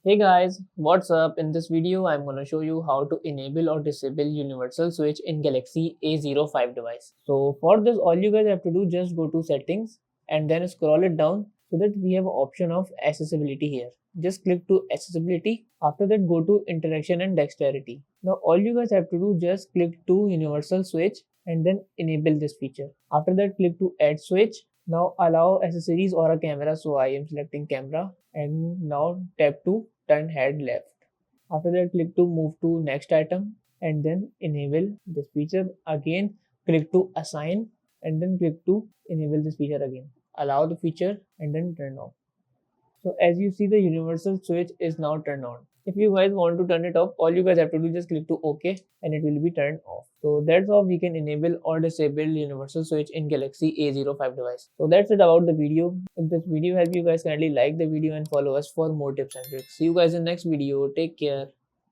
Hey guys, what's up? In this video, I'm gonna show you how to enable or disable universal switch in Galaxy A05 device. So for this, all you guys have to do just go to settings and then scroll it down so that we have an option of accessibility here. Just click to accessibility. After that, go to interaction and dexterity. Now all you guys have to do just click to universal switch and then enable this feature. After that, click to add switch. Now allow accessories or a camera, so I am selecting camera, and now tap to turn head left. After that, click to move to next item and then enable this feature. Again, click to assign and then click to enable this feature again. Allow the feature and then turn off. So as you see, the universal switch is now turned on. If you guys want to turn it off, all you guys have to do just click to OK and it will be turned off. So that's how we can enable or disable universal switch in Galaxy A05 device. So that's it about the video. If this video helped you guys, kindly like the video and follow us for more tips and tricks. See you guys in next video. Take care.